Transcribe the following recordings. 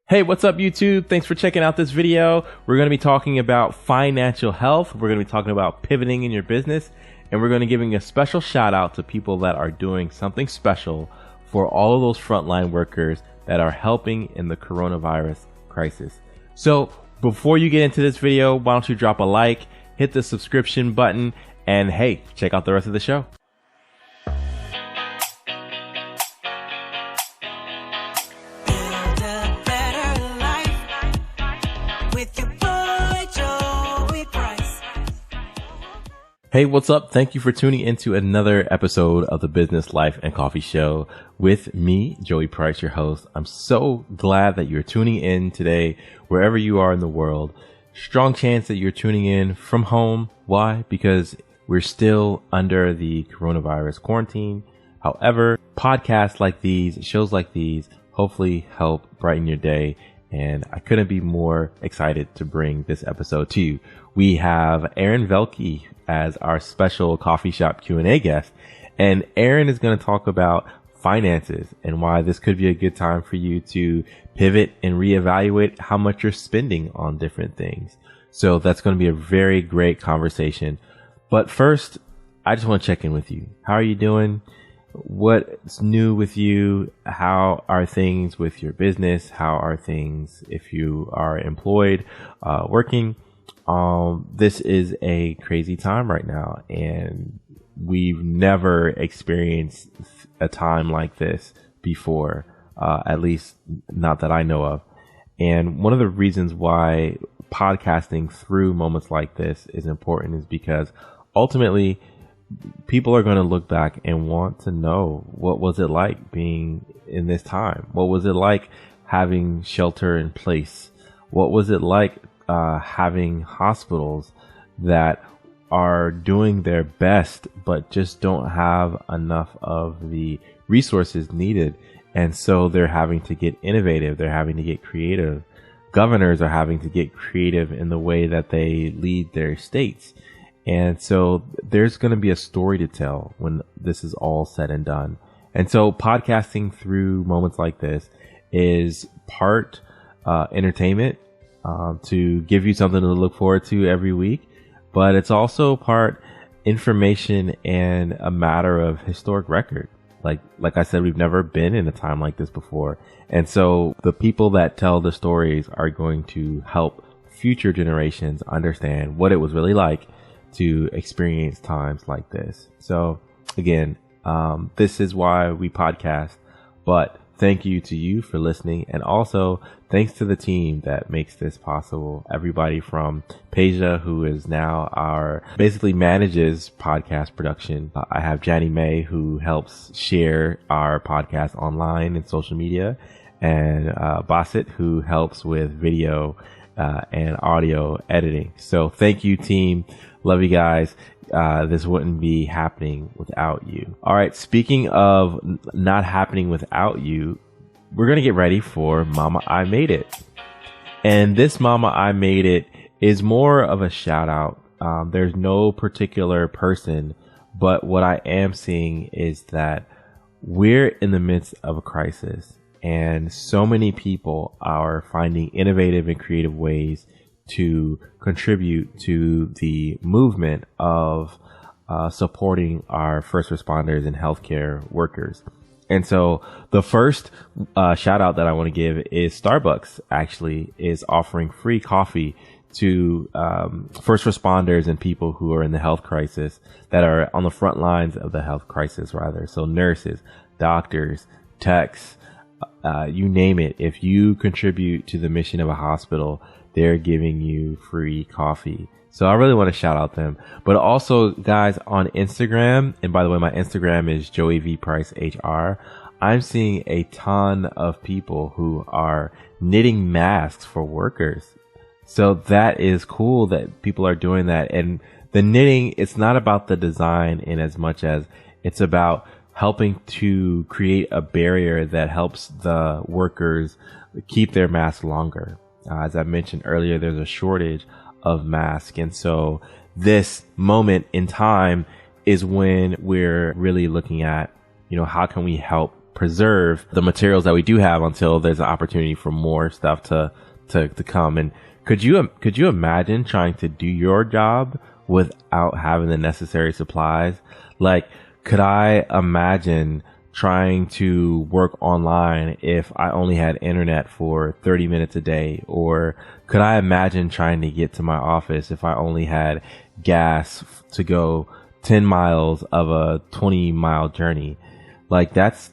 Hey, what's up, YouTube? Thanks for checking out this video. We're going to be talking about financial health. We're going to be talking about pivoting in your business, and we're going to be giving a special shout out to people that are doing something special for all of those frontline workers that are helping in the coronavirus crisis. So before you get into this video, why don't you drop a like, hit the subscription button, and hey, check out the rest of the show. Hey, what's up? Thank you for tuning into another episode of the Business, Life, and Coffee Show with me, JoeyvPrice, your host. I'm so glad that you're tuning in today, wherever you are in the world. Strong chance that you're tuning in from home. Why? Because we're still under the coronavirus quarantine. However, podcasts like these, shows like these, hopefully help brighten your day. And I couldn't be more excited to bring this episode to you. We have Velky as our special coffee shop Q&A guest. And Aaron is going to talk about finances and why this could be a good time for you to pivot and reevaluate how much you're spending on different things. So that's going to be a very great conversation. But first, I just want to check in with you. How are you doing? What's new with you? How are things with your business? How are things if you are employed, working? This is a crazy time right now, and we've never experienced a time like this before, at least not that I know of. And one of the reasons why podcasting through moments like this is important is because ultimately people are going to look back and want to know, what was it like being in this time? What was it like having shelter in place? What was it like having hospitals that are doing their best but just don't have enough of the resources needed, and so they're having to get innovative, they're having to get creative. Governors are having to get creative in the way that they lead their states. And so there's going to be a story to tell when this is all said and done. And so podcasting through moments like this is part entertainment, to give you something to look forward to every week, but it's also part information and a matter of historic record. Like I said, we've never been in a time like this before. And so the people that tell the stories are going to help future generations understand what it was really like to experience times like this. So again, this is why we podcast, but thank you to you for listening. And also thanks to the team that makes this possible. Everybody from Peja, who is now basically manages podcast production. I have Janny May, who helps share our podcast online and social media, and Basit, who helps with video and audio editing. So thank you, team. Love you guys. This wouldn't be happening without you. All right. Speaking of not happening without you, we're going to get ready for Mama I Made It. And this Mama I Made It is more of a shout out. There's no particular person, but what I am seeing is that we're in the midst of a crisis, and so many people are finding innovative and creative ways to contribute to the movement of supporting our first responders and healthcare workers. And so the first shout out that I want to give is Starbucks actually is offering free coffee to first responders and people who are in the health crisis, that are on the front lines of the health crisis rather. So nurses, doctors, techs, you name it. If you contribute to the mission of a hospital, they're giving you free coffee. So I really want to shout out them. But also, guys, on Instagram, and by the way, my Instagram is JoeyvPriceHR. I'm seeing a ton of people who are knitting masks for workers. So that is cool that people are doing that. And the knitting, it's not about the design in as much as it's about helping to create a barrier that helps the workers keep their masks longer. As I mentioned earlier, there's a shortage of masks. And so this moment in time is when we're really looking at, how can we help preserve the materials that we do have until there's an opportunity for more stuff to come. And could you imagine trying to do your job without having the necessary supplies? Like, could I imagine trying to work online if I only had internet for 30 minutes a day? Or could I imagine trying to get to my office if I only had gas to go 10 miles of a 20-mile journey? Like, that's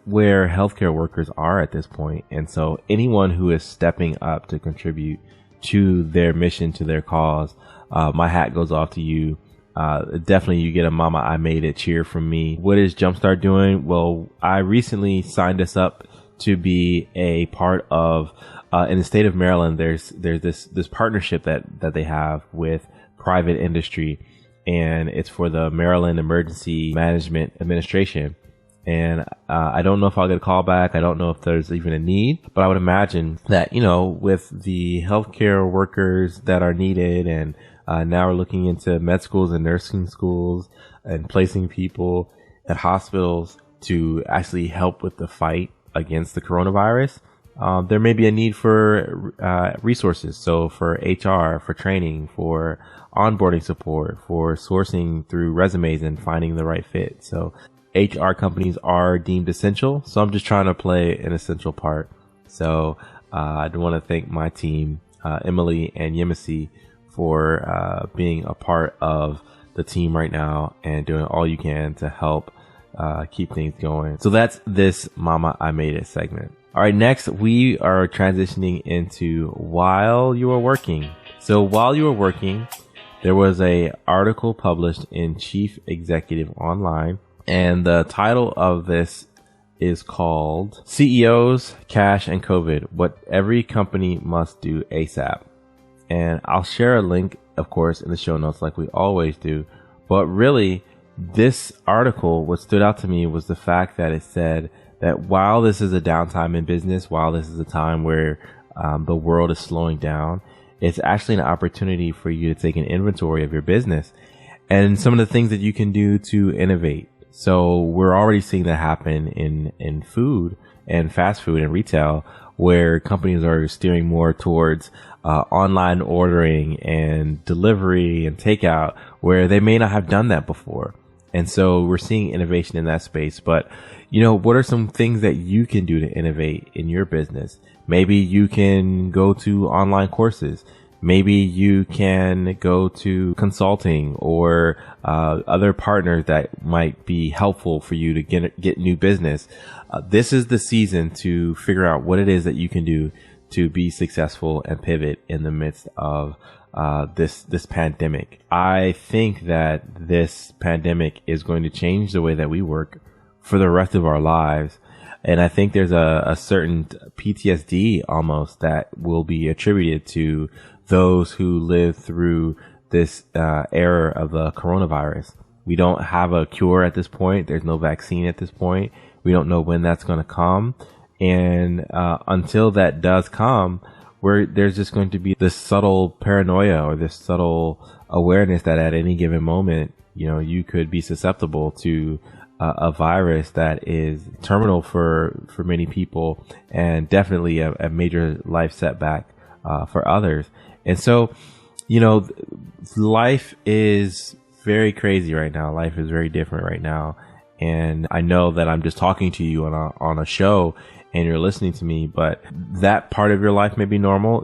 where healthcare workers are at this point. And so anyone who is stepping up to contribute to their mission, to their cause, my hat goes off to you. Definitely you get a Mama I Made It cheer from me. What is Jumpstart doing? Well, I recently signed us up to be a part of, in the state of Maryland, there's this partnership that they have with private industry, and it's for the Maryland Emergency Management Administration. And I don't know if I'll get a call back. I don't know if there's even a need, but I would imagine that, with the healthcare workers that are needed, and now we're looking into med schools and nursing schools and placing people at hospitals to actually help with the fight against the coronavirus. There may be a need for resources. So for HR, for training, for onboarding support, for sourcing through resumes and finding the right fit. So HR companies are deemed essential. So I'm just trying to play an essential part. So I do want to thank my team, Emily and Yemisi, for being a part of the team right now and doing all you can to help keep things going. So that's this Mama I Made It segment. All right, next we are transitioning into while you are working. So while you are working, there was a article published in Chief Executive Online, and the title of this is called CEOs, Cash, and COVID, What Every Company Must Do ASAP. And I'll share a link, of course, in the show notes like we always do. But really, this article, what stood out to me was the fact that it said that while this is a downtime in business, while this is a time where the world is slowing down, it's actually an opportunity for you to take an inventory of your business and some of the things that you can do to innovate. So we're already seeing that happen in food and fast food and retail, where companies are steering more towards online ordering and delivery and takeout, where they may not have done that before. And so we're seeing innovation in that space. But, what are some things that you can do to innovate in your business? Maybe you can go to online courses. Maybe you can go to consulting or other partners that might be helpful for you to get new business. This is the season to figure out what it is that you can do to be successful and pivot in the midst of this pandemic. I think that this pandemic is going to change the way that we work for the rest of our lives. And I think there's a certain PTSD almost that will be attributed to those who live through this era of the coronavirus. We don't have a cure at this point. There's no vaccine at this point. We don't know when that's going to come. And until that does come, there's just going to be this subtle paranoia or this subtle awareness that at any given moment, you could be susceptible to a virus that is terminal for many people, and definitely a major life setback for others. And so, life is very crazy right now. Life is very different right now. And I know that I'm just talking to you on a show and you're listening to me, but that part of your life may be normal,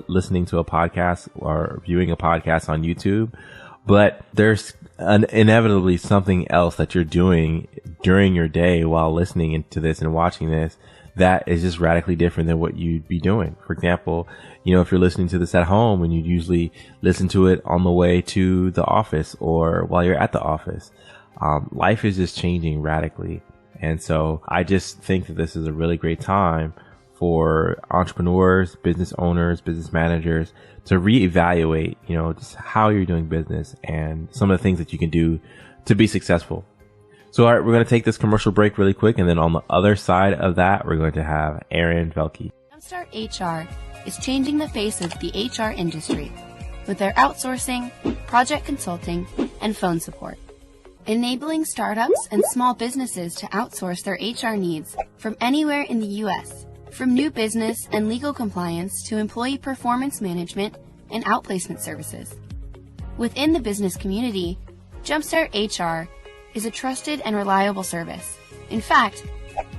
listening to a podcast or viewing a podcast on YouTube. But there's inevitably something else that you're doing during your day while listening to this and watching this that is just radically different than what you'd be doing. For example, if you're listening to this at home and you usually listen to it on the way to the office or while you're at the office, life is just changing radically. And so I just think that this is a really great time for entrepreneurs, business owners, business managers to reevaluate, just how you're doing business and some of the things that you can do to be successful. So, all right, we're going to take this commercial break really quick. And then on the other side of that, we're going to have Aaron Velky. Jumpstart HR is changing the face of the HR industry with their outsourcing, project consulting, and phone support. enabling startups and small businesses to outsource their HR needs from anywhere in the U.S., from new business and legal compliance to employee performance management and outplacement services. Within the business community, Jumpstart HR is a trusted and reliable service. In fact,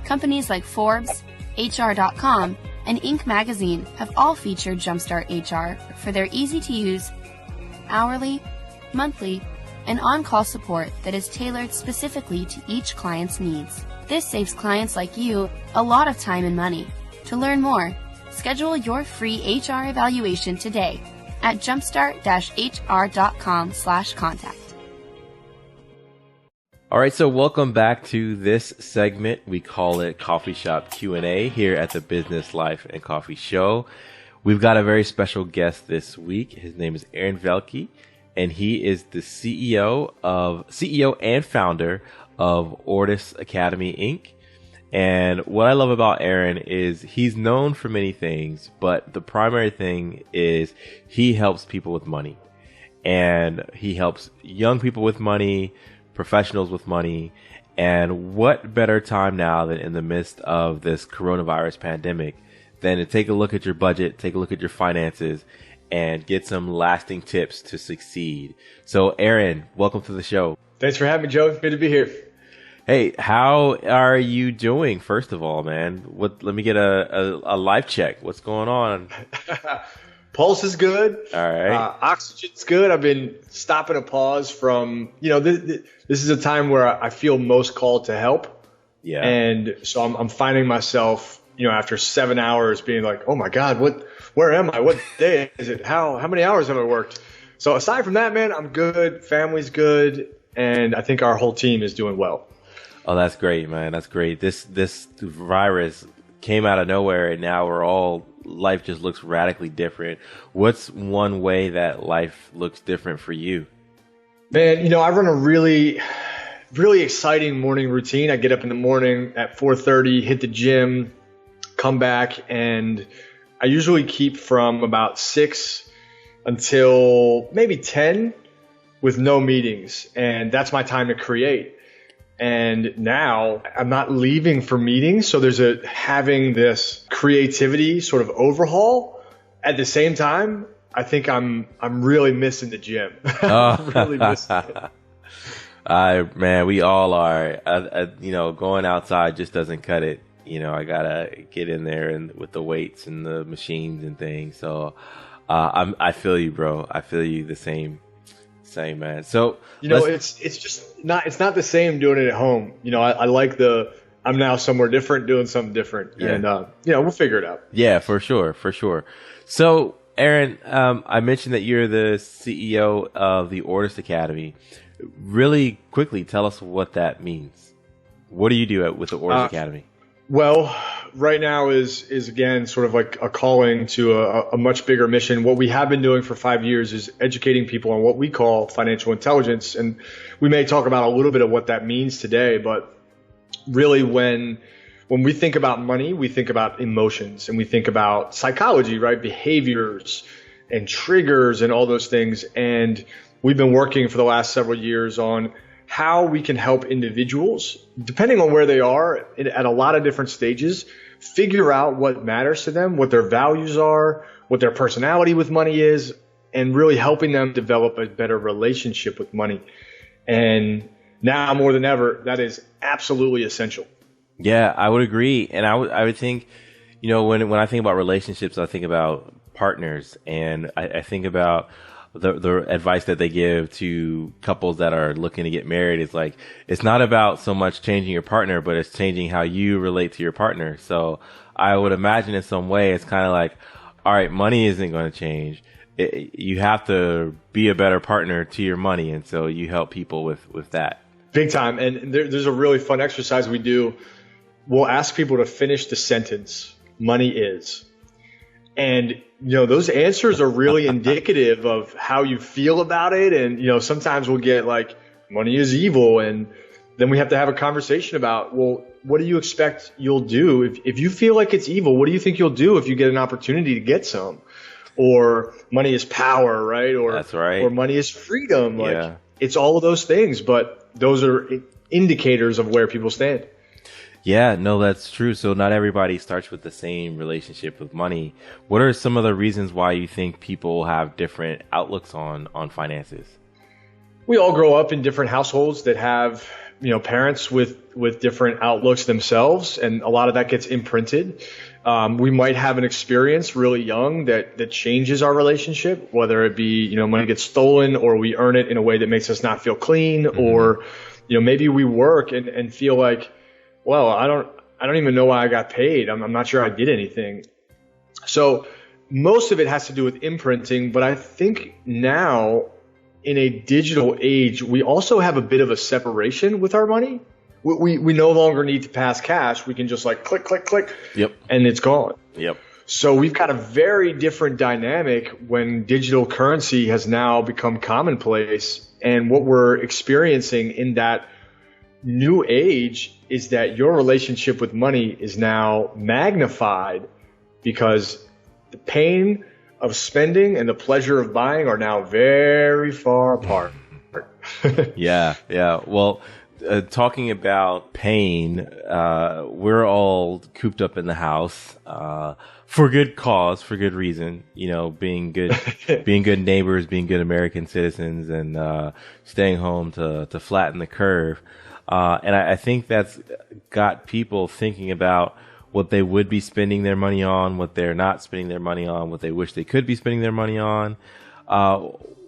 companies like Forbes, HR.com, and Inc. magazine have all featured Jumpstart HR for their easy-to-use, hourly, monthly, and on-call support that is tailored specifically to each client's needs. This saves clients like you a lot of time and money. To learn more, schedule your free HR evaluation today at jumpstart-hr.com/contact. All right, so welcome back to this segment. We call it Coffee Shop Q&A here at the Business Life and Coffee Show. We've got a very special guest this week. His name is Aaron Velky, and he is the CEO and founder of Ortus Academy, Inc. And what I love about Aaron is he's known for many things, but the primary thing is he helps people with money. And he helps young people with money, professionals with money. And what better time now than in the midst of this coronavirus pandemic than to take a look at your budget, take a look at your finances, and get some lasting tips to succeed. So Aaron, welcome to the show. Thanks for having me, Joe. Good to be here. Hey, how are you doing? First of all, man, let me get a life check. What's going on? Pulse is good. All right. Oxygen's good. I've been stopping a pause from, this is a time where I feel most called to help. Yeah. And so I'm finding myself, after 7 hours being like, oh my God, where am I? What day is it? How many hours have I worked? So aside from that, man, I'm good. Family's good. And I think our whole team is doing well. Oh, that's great, man. That's great. This virus came out of nowhere, and now life just looks radically different. What's one way that life looks different for you? Man, I run a really, really exciting morning routine. I get up in the morning at 4:30, hit the gym, come back, and I usually keep from about 6 until maybe 10 with no meetings. And that's my time to create. And now I'm not leaving for meetings. So there's having this creativity sort of overhaul. At the same time, I think I'm really missing the gym. I'm really missing it. Man, we all are. Going outside just doesn't cut it. I gotta get in there and with the weights and the machines and things. So, I feel you, bro. I feel you the same, man. So, it's not the same doing it at home. I like I'm now somewhere different, doing something different. Yeah. And, we'll figure it out. Yeah, for sure. So, Aaron, I mentioned that you're the CEO of the Ortus Academy. Really quickly, tell us what that means. What do you do with the Ortus Academy? Well, right now is again sort of like a calling to a much bigger mission. What we have been doing for 5 years is educating people on what we call financial intelligence. And we may talk about a little bit of what that means today, but really when we think about money, we think about emotions and we think about psychology, right? Behaviors and triggers and all those things. And we've been working for the last several years on how we can help individuals, depending on where they are at a lot of different stages, figure out what matters to them, what their values are, what their personality with money is, and really helping them develop a better relationship with money. And now more than ever, that is absolutely essential. Yeah, I would agree. And I would think, when I think about relationships, I think about partners, and I think about the advice that they give to couples that are looking to get married is like, it's not about so much changing your partner, but it's changing how you relate to your partner. So I would imagine in some way, it's kind of like, all right, money isn't going to change. You have to be a better partner to your money. And so you help people with that. Big time. And there's a really fun exercise we do. We'll ask people to finish the sentence, money is. And, those answers are really indicative of how you feel about it. And, sometimes we'll get like, money is evil. And then we have to have a conversation about, well, what do you expect you'll do? If you feel like it's evil, what do you think you'll do if you get an opportunity to get some? Or money is power, right? Or, that's right. Or money is freedom. Yeah. it's all of those things, but those are indicators of where people stand. Yeah, no, that's true. So not everybody starts with the same relationship with money. What are some of the reasons why you think people have different outlooks on finances? We all grow up in different households that have, parents with different outlooks themselves, and a lot of that gets imprinted. We might have an experience really young that changes our relationship, whether it be, money gets stolen, or we earn it in a way that makes us not feel clean, or, maybe we work and feel like, well, I don't even know why I got paid. I'm not sure I did anything. So most of it has to do with imprinting, but I think now in a digital age, we also have a bit of a separation with our money. We no longer need to pass cash. We can just like click, click, click, yep, and it's gone. Yep. So we've got a very different dynamic when digital currency has now become commonplace. And what we're experiencing in that new age is that your relationship with money is now magnified because the pain of spending and the pleasure of buying are now very far apart. Yeah. Well, talking about pain, we're all cooped up in the house for good cause, for good reason. Being good neighbors, being good American citizens, and staying home to flatten the curve. And I think that's got people thinking about what they would be spending their money on, what they're not spending their money on, what they wish they could be spending their money on.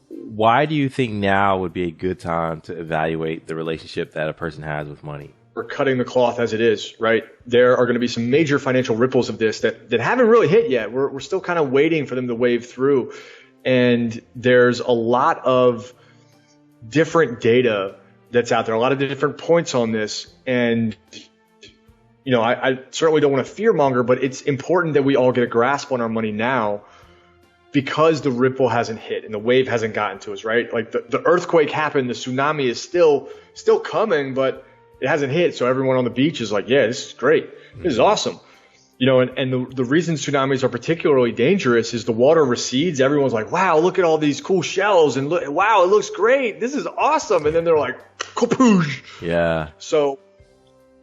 Why do you think now would be a good time to evaluate the relationship that a person has with money? We're cutting the cloth as it is, right? There are going to be some major financial ripples of this that haven't really hit yet. We're still kind of waiting for them to wave through. And there's a lot of different data that's out there, a lot of different points on this. And, I certainly don't want to fearmonger, but it's important that we all get a grasp on our money now because the ripple hasn't hit and the wave hasn't gotten to us, right? Like the earthquake happened, the tsunami is still coming, but it hasn't hit. So everyone on the beach is like, yeah, this is great. This is awesome. And the reason tsunamis are particularly dangerous is the water recedes. Everyone's like, wow, look at all these cool shells and look, wow, it looks great. This is awesome. And then they're like, kapoosh. Yeah. So,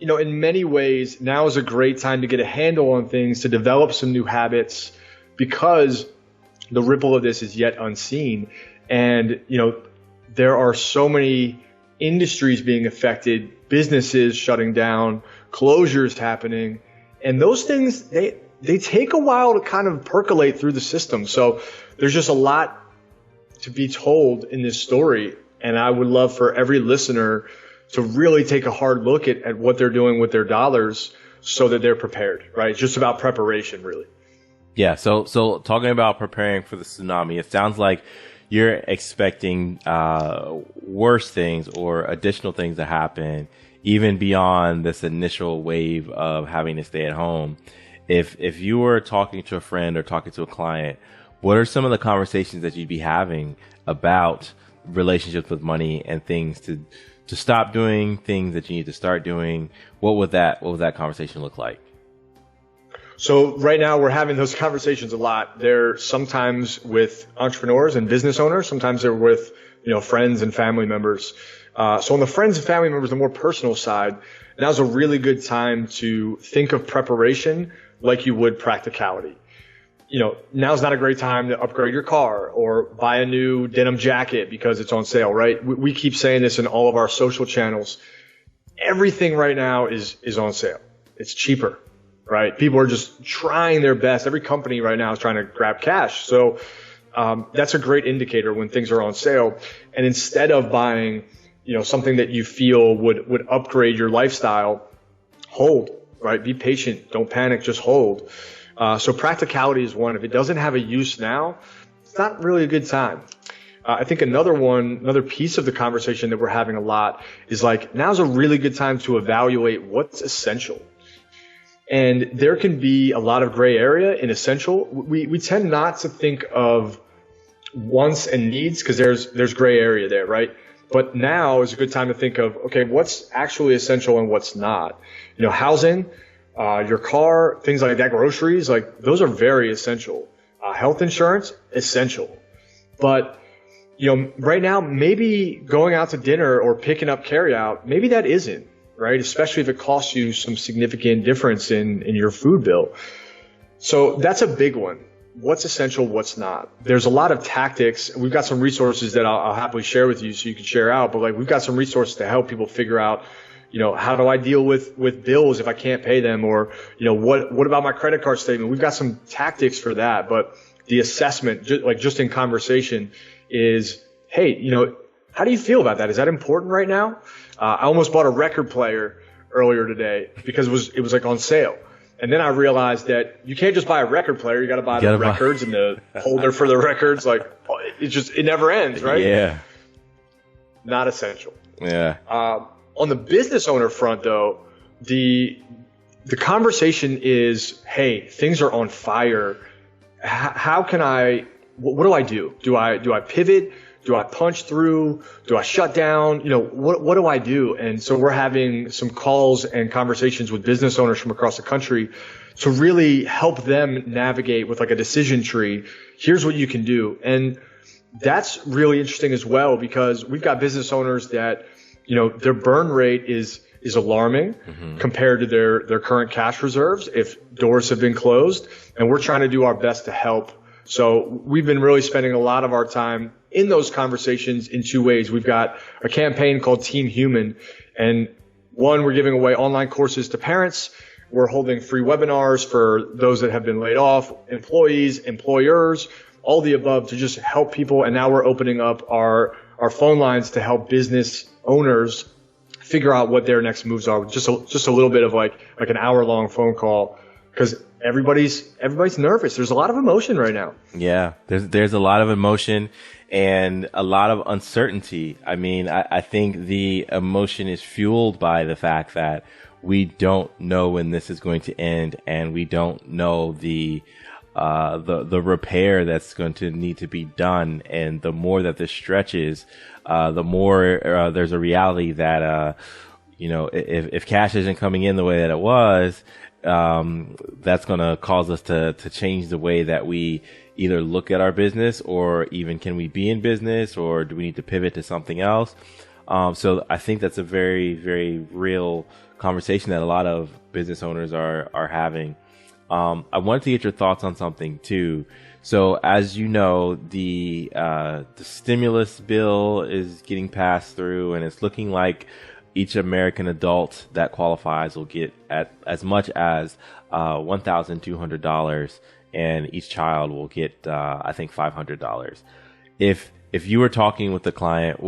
in many ways, now is a great time to get a handle on things, to develop some new habits because the ripple of this is yet unseen. And, there are so many industries being affected, businesses shutting down, closures happening. And those things, they take a while to kind of percolate through the system. So there's just a lot to be told in this story. And I would love for every listener to really take a hard look at what they're doing with their dollars so that they're prepared, right? It's just about preparation, really. Yeah. So talking about preparing for the tsunami, it sounds like you're expecting worse things or additional things to happen even beyond this initial wave of having to stay at home. If you were talking to a friend or talking to a client, what are some of the conversations that you'd be having about relationships with money and things to stop doing, things that you need to start doing? What would that conversation look like? So right now we're having those conversations a lot. They're sometimes with entrepreneurs and business owners. Sometimes they're with, friends and family members. So on the friends and family members, the more personal side, now's a really good time to think of preparation like you would practicality. Now's not a great time to upgrade your car or buy a new denim jacket because it's on sale, right? We keep saying this in all of our social channels. Everything right now is on sale. It's cheaper, right? People are just trying their best. Every company right now is trying to grab cash. So that's a great indicator when things are on sale. And instead of buying, something that you feel would upgrade your lifestyle, hold, right? Be patient. Don't panic. Just hold. So practicality is one. If it doesn't have a use now, it's not really a good time. I think another piece of the conversation that we're having a lot is like, now's a really good time to evaluate what's essential. And there can be a lot of gray area in essential. We tend not to think of wants and needs because there's gray area there, right? But now is a good time to think of, okay, what's actually essential and what's not. Housing, your car, things like that, groceries, like those are very essential. Health insurance, essential. But right now, maybe going out to dinner or picking up carryout, maybe that isn't, right? Especially if it costs you some significant difference in your food bill. So that's a big one. What's essential, what's not? There's a lot of tactics. We've got some resources that I'll happily share with you so you can share out, but like we've got some resources to help people figure out, how do I deal with bills if I can't pay them? Or, what about my credit card statement? We've got some tactics for that, but the assessment, just in conversation, is, hey, how do you feel about that? Is that important right now? I almost bought a record player earlier today because it was like on sale. And then I realized that you can't just buy a record player. You got to buy the records and the holder for the records. Like it never ends, right? Yeah. Not essential. Yeah. On the business owner front, though, the conversation is, hey, things are on fire. How can what do I do? Do I pivot? Do I punch through? Do I shut down? What do I do? And so we're having some calls and conversations with business owners from across the country to really help them navigate with like a decision tree. Here's what you can do. And that's really interesting as well, because we've got business owners that, their burn rate is alarming compared to their current cash reserves if doors have been closed. And we're trying to do our best to help. So we've been really spending a lot of our time in those conversations in two ways. We've got a campaign called Team Human, and one, we're giving away online courses to parents. We're holding free webinars for those that have been laid off, employees, employers, all the above, to just help people. And now we're opening up our phone lines to help business owners figure out what their next moves are. Just a little bit of like an hour-long phone call, because everybody's nervous. There's a lot of emotion right now. Yeah, there's a lot of emotion and a lot of uncertainty. I mean, I think the emotion is fueled by the fact that we don't know when this is going to end, and we don't know the repair that's going to need to be done. And the more that this stretches, the more there's a reality that if cash isn't coming in the way that it was, that's going to cause us to change the way that we either look at our business, or even can we be in business, or do we need to pivot to something else? So I think that's a very, very real conversation that a lot of business owners are having. I wanted to get your thoughts on something too. So as you know, the stimulus bill is getting passed through, and it's looking like each American adult that qualifies will get at as much as $1,200, and each child will get, I think, $500. If you were talking with the client,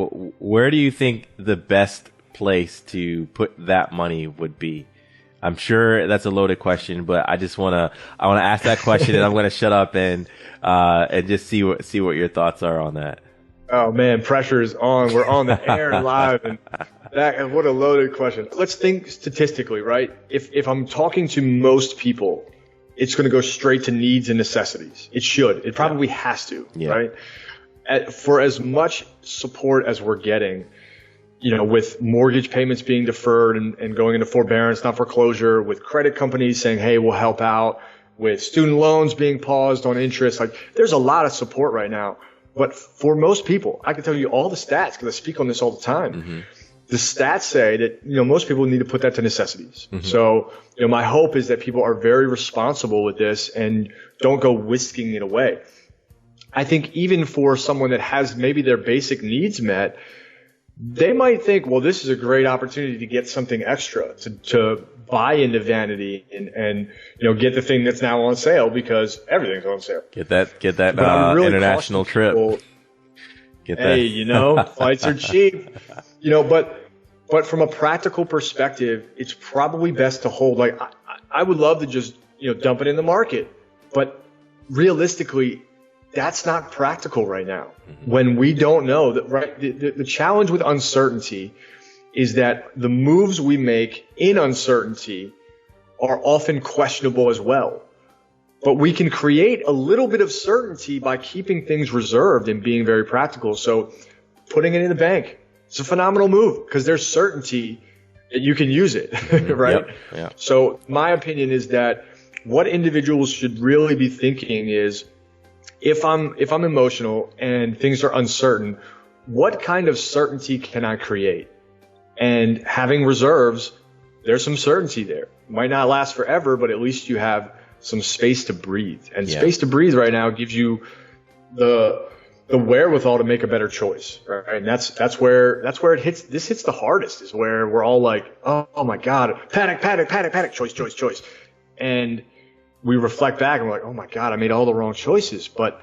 where do you think the best place to put that money would be? I'm sure that's a loaded question, but I want to ask that question, and I'm going to shut up and just see what your thoughts are on that. Oh man, pressure is on. We're on the air live, and what a loaded question. Let's think statistically, right? If I'm talking to most people, it's going to go straight to needs and necessities. It should. It probably has to, right? For as much support as we're getting, with mortgage payments being deferred and going into forbearance, not foreclosure, with credit companies saying, hey, we'll help out, with student loans being paused on interest, like there's a lot of support right now. But for most people, I can tell you all the stats because I speak on this all the time. Mm-hmm. The stats say that, most people need to put that to necessities. Mm-hmm. So, my hope is that people are very responsible with this and don't go whisking it away. I think even for someone that has maybe their basic needs met, they might think, well, this is a great opportunity to get something extra, to buy into vanity and get the thing that's now on sale because everything's on sale. Get that really international trip. Get that. Hey, flights are cheap. But from a practical perspective, it's probably best to hold. Like I would love to just dump it in the market, but realistically, that's not practical right now. Mm-hmm. When we don't know that, right? The challenge with uncertainty is that the moves we make in uncertainty are often questionable as well. But we can create a little bit of certainty by keeping things reserved and being very practical. So putting it in the bank, it's a phenomenal move because there's certainty that you can use it, right? Yep. Yeah. So my opinion is that what individuals should really be thinking is, if I'm emotional and things are uncertain, what kind of certainty can I create? And having reserves, there's some certainty there. Might not last forever, but at least you have some space to breathe. And space to breathe right now gives you the wherewithal to make a better choice, right? And that's where it hits. This hits the hardest, is where we're all like, oh my God, panic, choice. And we reflect back and we're like, oh my God, I made all the wrong choices. But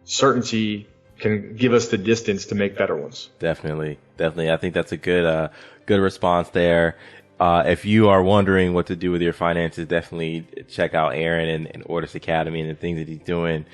certainty can give us the distance to make better ones. Definitely. I think that's a good response there. If you are wondering what to do with your finances, definitely check out Aaron and Ortus Academy and the things that he's doing.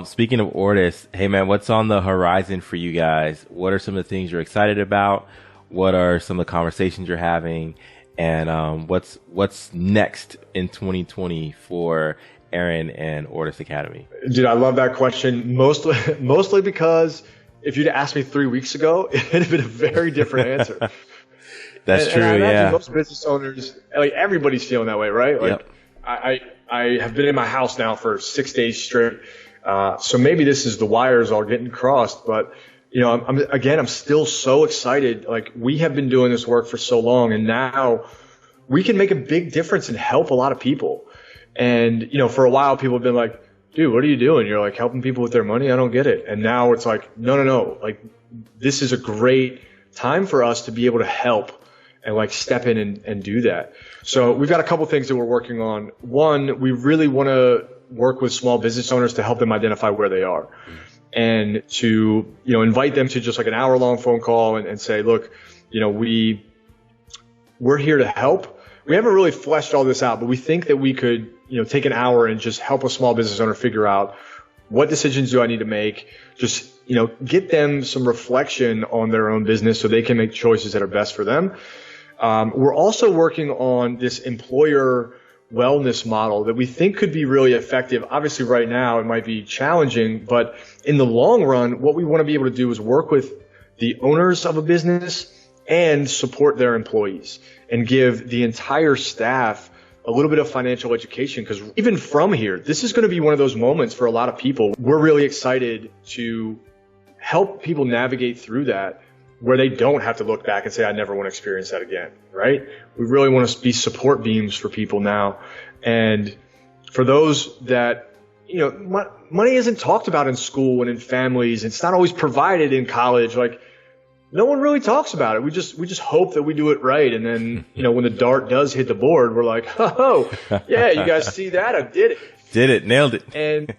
Speaking of Ortus, hey man, what's on the horizon for you guys? What are some of the things you're excited about? What are some of the conversations you're having? And what's next in 2020 for Aaron and Ortus Academy? Dude, I love that question. Mostly because if you'd asked me 3 weeks ago, it'd have been a very different answer. That's true. I imagine Yeah. most business owners, like everybody's feeling that way, right? Like yep. I have been in my house now for 6 days straight. So maybe this is the wires all getting crossed, but I'm still so excited. Like, we have been doing this work for so long, and now we can make a big difference and help a lot of people. And, for a while people have been like, dude, what are you doing? You're like helping people with their money. I don't get it. And now it's like, no. Like, this is a great time for us to be able to help and like step in and do that. So we've got a couple things that we're working on. One, we really want to work with small business owners to help them identify where they are, and to, invite them to just like an hour-long phone call and say, look, we're here to help. We haven't really fleshed all this out, but we think that we could, take an hour and just help a small business owner figure out, what decisions do I need to make? Just, get them some reflection on their own business so they can make choices that are best for them. We're also working on this employer wellness model that we think could be really effective. Obviously, right now it might be challenging, but in the long run, what we want to be able to do is work with the owners of a business and support their employees and give the entire staff a little bit of financial education. Because even from here, this is going to be one of those moments for a lot of people. We're really excited to help people navigate through that, where they don't have to look back and say, I never want to experience that again, right? We really want to be support beams for people now. And for those that, money isn't talked about in school and in families, it's not always provided in college. Like, no one really talks about it. We just hope that we do it right. And then, when the dart does hit the board, we're like, oh, yeah, you guys see that? I did it. Did it. Nailed it. And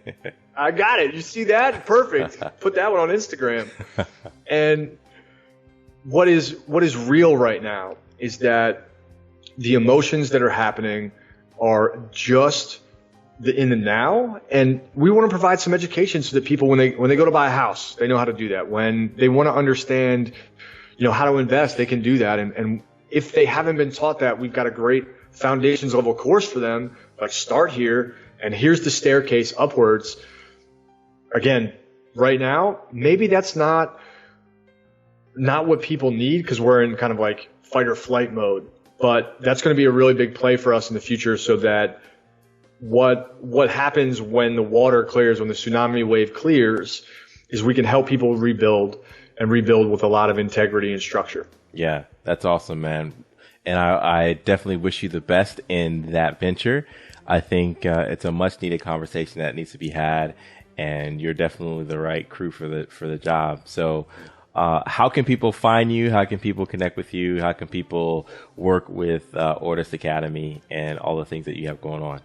I got it. You see that? Perfect. Put that one on Instagram. And what is real right now is that the emotions that are happening are just in the now, and we want to provide some education so that people, when they go to buy a house, they know how to do that. When they want to understand, how to invest, they can do that. And if they haven't been taught that, we've got a great foundations level course for them. Like, start here, and here's the staircase upwards. Again, right now, maybe that's not what people need, because we're in kind of like fight or flight mode, but that's going to be a really big play for us in the future, so that what happens when the water clears, when the tsunami wave clears, is we can help people rebuild with a lot of integrity and structure. Yeah, that's awesome, man. And I definitely wish you the best in that venture. I think it's a much needed conversation that needs to be had, and you're definitely the right crew for the job. So how can people find you? How can people connect with you? How can people work with Ortus Academy and all the things that you have going on?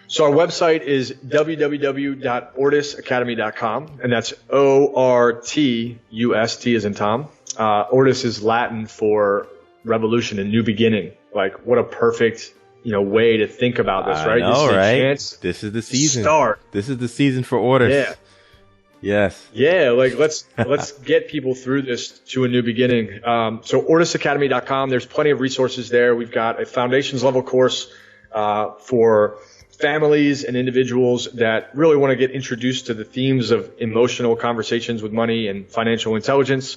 So our website is www.ortusacademy.com, and that's ORTUS, T as in Tom. Ortus is Latin for revolution and new beginning. Like, what a perfect, way to think about this, right? This is a chance. This is the season. Start. This is the season for Ortus. Yeah. Yes. Yeah, like let's get people through this to a new beginning. So ortusacademy.com, there's plenty of resources there. We've got a foundations level course for families and individuals that really want to get introduced to the themes of emotional conversations with money and financial intelligence.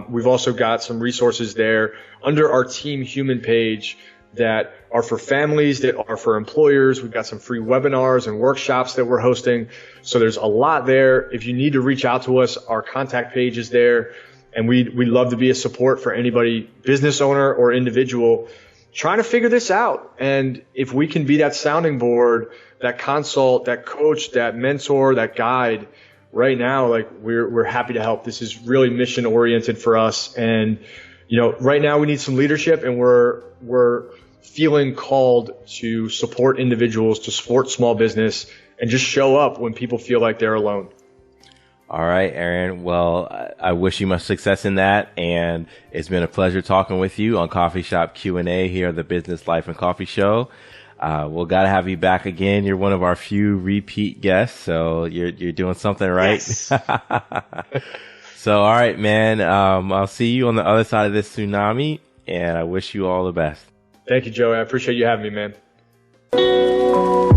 We've also got some resources there under our Team Human page that are for families, that are for employers. We've got some free webinars and workshops that we're hosting. So there's a lot there. If you need to reach out to us, our contact page is there. And we love to be a support for anybody, business owner or individual, trying to figure this out. And if we can be that sounding board, that consult, that coach, that mentor, that guide, right now, like we're happy to help. This is really mission oriented for us. And, you know, right now we need some leadership, and we're feeling called to support individuals, to support small business, and just show up when people feel like they're alone. All right, Aaron. Well, I wish you much success in that. And it's been a pleasure talking with you on Coffee Shop Q&A here at the Business Life and Coffee Show. We'll gotta have you back again. You're one of our few repeat guests, so you're doing something right. Yes. So, all right, man. I'll see you on the other side of this tsunami, and I wish you all the best. Thank you, Joey. I appreciate you having me, man.